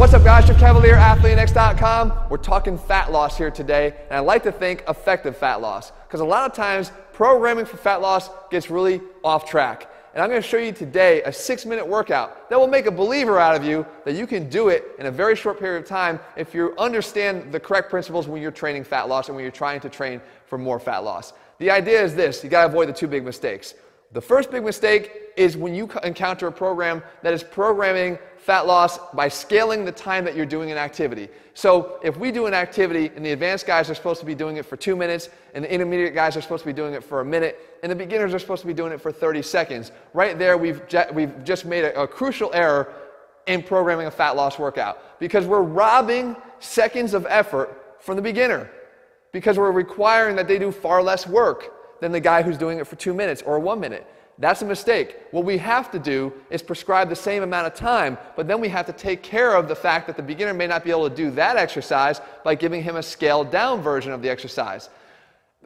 What's up, guys? Jeff Cavalier, ATHLEAN-X.com. We're talking fat loss here today, and I like to think effective fat loss, because a lot of times programming for fat loss gets really off track. And I'm going to show you today a 6-minute workout that will make a believer out of you that you can do it in a very short period of time if you understand the correct principles when you're training fat loss and when you're trying to train for more fat loss. The idea is this: you got to avoid the two big mistakes. The first big mistake is when you encounter a program that is programming fat loss by scaling the time that you're doing an activity. So if we do an activity and the advanced guys are supposed to be doing it for 2 minutes, and the intermediate guys are supposed to be doing it for a minute, and the beginners are supposed to be doing it for 30 seconds, right there we've just made a crucial error in programming a fat loss workout, because we're robbing seconds of effort from the beginner, because we're requiring that they do far less work than the guy who's doing it for 2 minutes or 1 minute. That's a mistake. What we have to do is prescribe the same amount of time, but then we have to take care of the fact that the beginner may not be able to do that exercise by giving him a scaled down version of the exercise.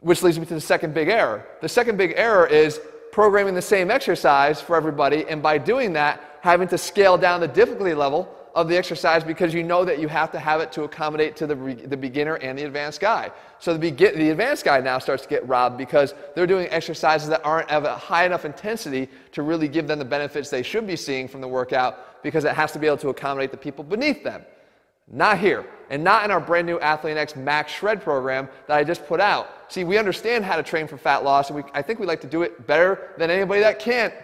Which leads me to the second big error. The second big error is programming the same exercise for everybody, and by doing that, having to scale down the difficulty level of the exercise, because you know that you have to have it to accommodate to the beginner and the advanced guy. So the advanced guy now starts to get robbed because they're doing exercises that aren't of a high enough intensity to really give them the benefits they should be seeing from the workout, because it has to be able to accommodate the people beneath them. Not here, and not in our brand new ATHLEAN-X Max Shred program that I just put out. See, we understand how to train for fat loss, and I think we like to do it better than anybody that can't.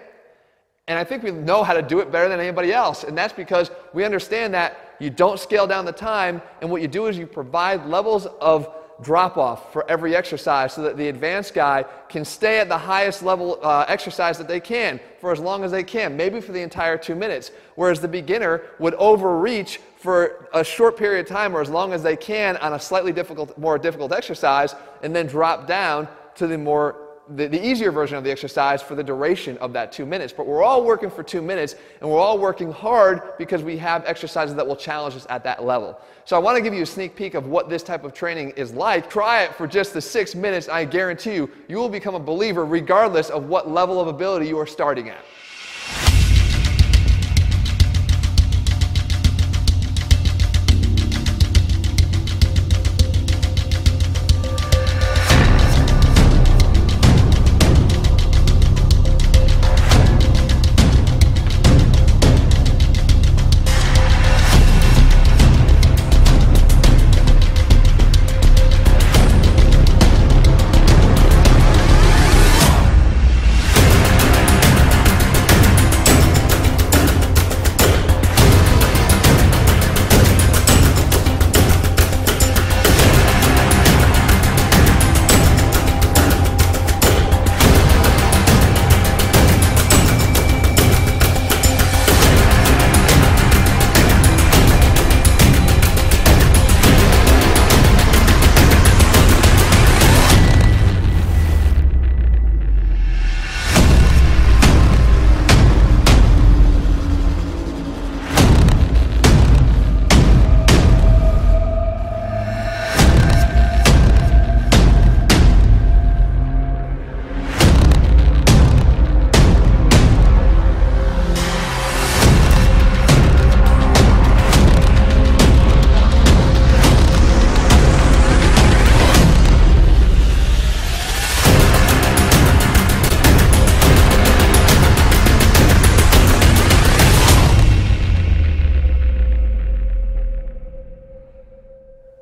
And I think we know how to do it better than anybody else. And that's because we understand that you don't scale down the time, and what you do is you provide levels of drop-off for every exercise so that the advanced guy can stay at the highest level exercise that they can for as long as they can, maybe for the entire 2 minutes, whereas the beginner would overreach for a short period of time or as long as they can on a slightly more difficult exercise, and then drop down to the easier version of the exercise for the duration of that 2 minutes. But we're all working for 2 minutes, and we're all working hard because we have exercises that will challenge us at that level. So I want to give you a sneak peek of what this type of training is like. Try it for just the 6 minutes. I guarantee you, you will become a believer regardless of what level of ability you are starting at.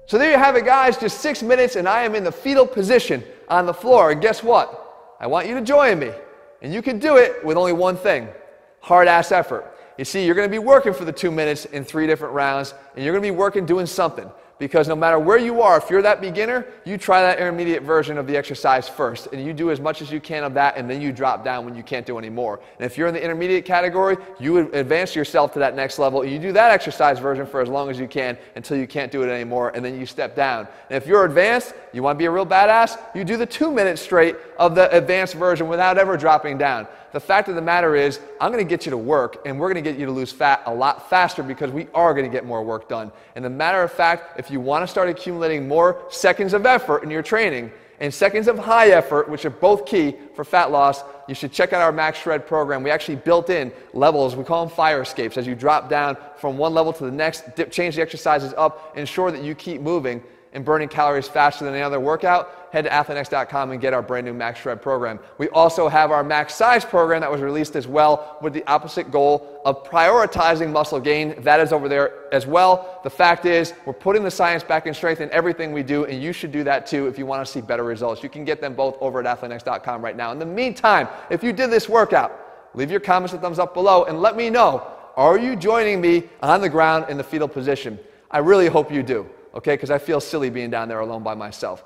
So there you have it, guys, just 6 minutes, and I am in the fetal position on the floor. And guess what? I want you to join me. And you can do it with only one thing: hard-ass effort. You see, you're going to be working for the 2 minutes in 3 different rounds, and you're going to be working doing something. Because no matter where you are, if you're that beginner, you try that intermediate version of the exercise first, and you do as much as you can of that, and then you drop down when you can't do any more. And if you're in the intermediate category, you advance yourself to that next level, and you do that exercise version for as long as you can until you can't do it anymore, and then you step down. And if you're advanced, you want to be a real badass, you do the 2 minutes straight of the advanced version without ever dropping down. The fact of the matter is, I'm going to get you to work, and we're going to get you to lose fat a lot faster because we are going to get more work done. And the matter of fact, if you want to start accumulating more seconds of effort in your training, and seconds of high effort, which are both key for fat loss, you should check out our Max Shred program. We actually built in levels, we call them fire escapes. As you drop down from one level to the next, change the exercises up, ensure that you keep moving and burning calories faster than any other workout. Head to ATHLEAN-X.com and get our brand new Max Shred program. We also have our Max Size program that was released as well with the opposite goal of prioritizing muscle gain. That is over there as well. The fact is, we're putting the science back in strength in everything we do, and you should do that too if you want to see better results. You can get them both over at ATHLEAN-X.com right now. In the meantime, if you did this workout, leave your comments and thumbs up below and let me know, are you joining me on the ground in the fetal position? I really hope you do. Okay, because I feel silly being down there alone by myself.